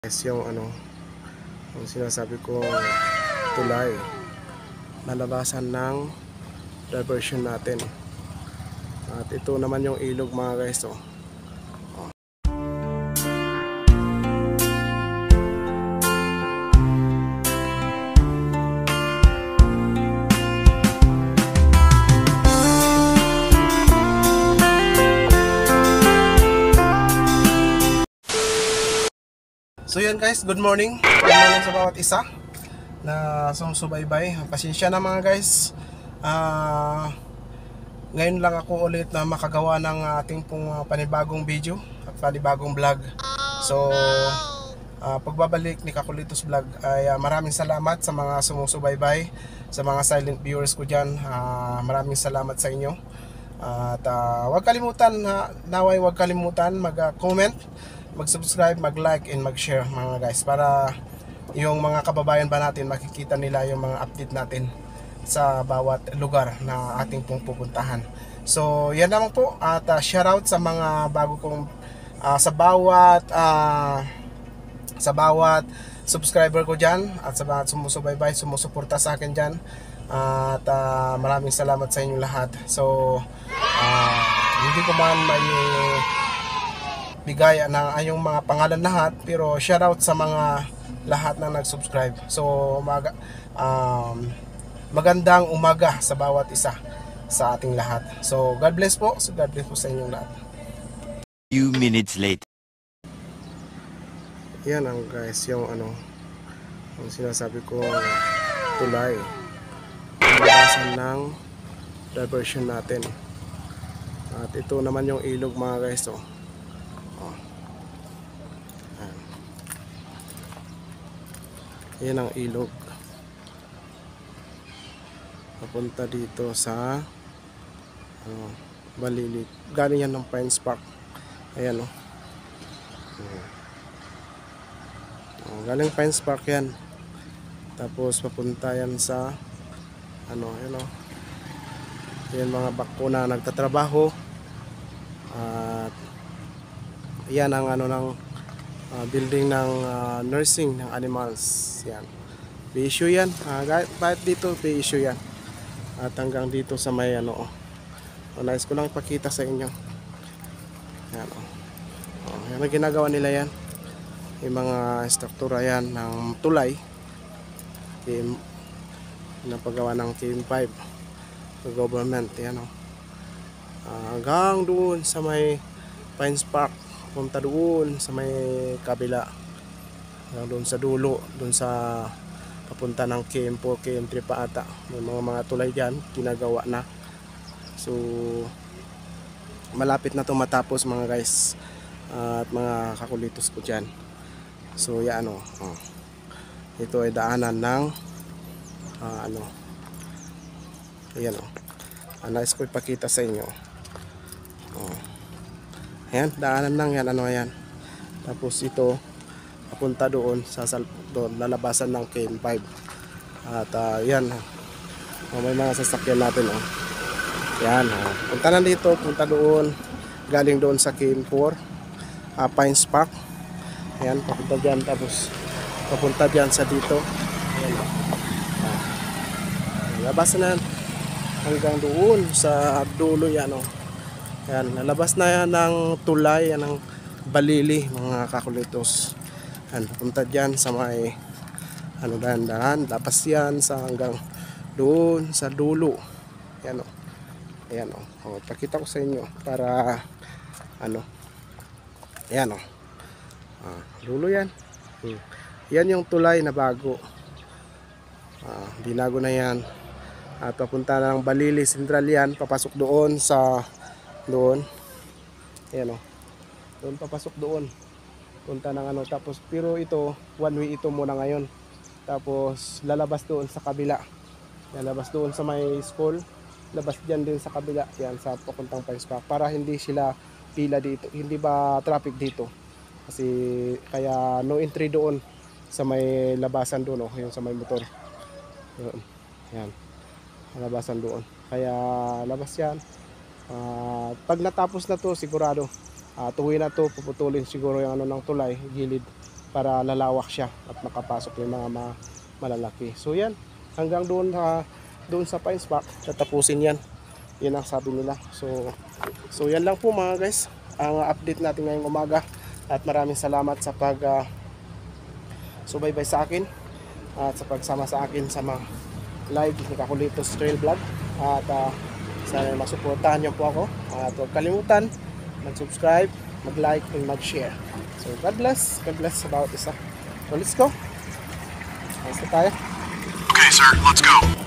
Yung yung sinasabi ko tulay, nalabasan ng diversion natin. At ito naman yung ilog mga guys. So yan guys, good morning. Good morning sa bawat isa na sumusubaybay. Pasensya na mga guys. Ngayon lang ako ulit na makagawa ng ating pong panibagong video at panibagong vlog. So pagbabalik ni Kakulitos Vlog ay maraming salamat sa mga sumusubaybay, sa mga silent viewers ko dyan. Maraming salamat sa inyo. At huwag kalimutan, naway huwag kalimutan mag-comment, mag-subscribe, mag-like, and mag-share mga guys, para yung mga kababayan ba natin makikita nila yung mga update natin sa bawat lugar na ating pong pupuntahan. So yan naman po, at shoutout sa mga bago kong sa bawat subscriber ko dyan, at sa mga sumusubaybay, sumusuporta sa akin dyan. At maraming salamat sa inyong lahat. So hindi ko man may bigay na yung mga pangalan lahat, pero shoutout sa mga lahat na nag-subscribe. So magandang umaga sa bawat isa sa ating lahat. So God bless po. So God bless po sa inyong lahat. Few minutes later. Yan ang guys, yung yung sinasabi ko tulay, nalabasan ng diversion natin. At ito naman yung ilog mga guys. Yan ang ilog, papunta dito sa Balilit. Galing yan ng Pines Park. Ayan galing Pines Park yan. Tapos papunta yan sa yan mga bako na nagtatrabaho. At yan ang ng building ng nursing ng animals. Yan, issue yan. Kahit dito issue yan. At hanggang dito sa may nais ko lang ipakita sa inyo. Yan yan ang ginagawa nila yan. Yung mga struktura yan ng tulay, napagawa ng KM5 government. Yan hanggang doon sa may Pines Park, punta doon sa may kabila, doon sa dulo, doon sa papunta ng KM4, KM3 pa ata. May mga tulay dyan, ginagawa na. So malapit na to matapos mga guys, at mga kakulitos ko dyan. So yan ito ay daanan ng ayan nais ko ipakita sa inyo. Ayan, daanan lang yan, yan. Tapos ito papunta doon sa doon, lalabasan ng KM5. At yan, may mga sasakyan natin yan, punta na dito, punta doon, galing doon sa KM4, Pines Park. Ayan, papunta dyan, tapos papunta dyan sa dito. Ayan, labasan na hanggang doon sa dulo yan. Ayan, nalabas na yan ng tulay, yan ng Balili mga kakulitos. Ayan, papunta dyan sa may dahan-dahan, lapas yan sa hanggang doon sa dulo. Ayan ayan pakita ko sa inyo para ayan dulo yan. Yan yung tulay na bago, binago na yan. At papunta na ng Balili Central yan, papasok doon sa doon. Ayan doon, papasok doon, punta ng tapos, pero ito one way ito muna ngayon. Tapos lalabas doon sa kabila, lalabas doon sa may school, labas dyan din sa kabila yan, sa papuntang Pines Park, para hindi sila pila dito, hindi ba traffic dito. Kasi kaya no entry doon sa may labasan doon, yung sa may motor doon. Yan, labasan doon, kaya labas yan. Pag natapos na to, sigurado tuwi na to, puputulin siguro yung ng tulay, gilid, para lalawak siya at makapasok yung mga malalaki. So yan, hanggang doon sa Pines Park tatapusin yan. Yan ang sabi nila. So yan lang po mga guys ang update natin ngayong umaga, at maraming salamat sa subaybay sa akin at sa pagsama sa akin sa mga live ni Kakulitos Trail Vlog, at sana masuportahan niyo po ako, at huwag kalimutan mag-subscribe, mag-like and mag-share. So God bless sa bawat isa. So let's go. Let's tayo. Okay, sir, let's go.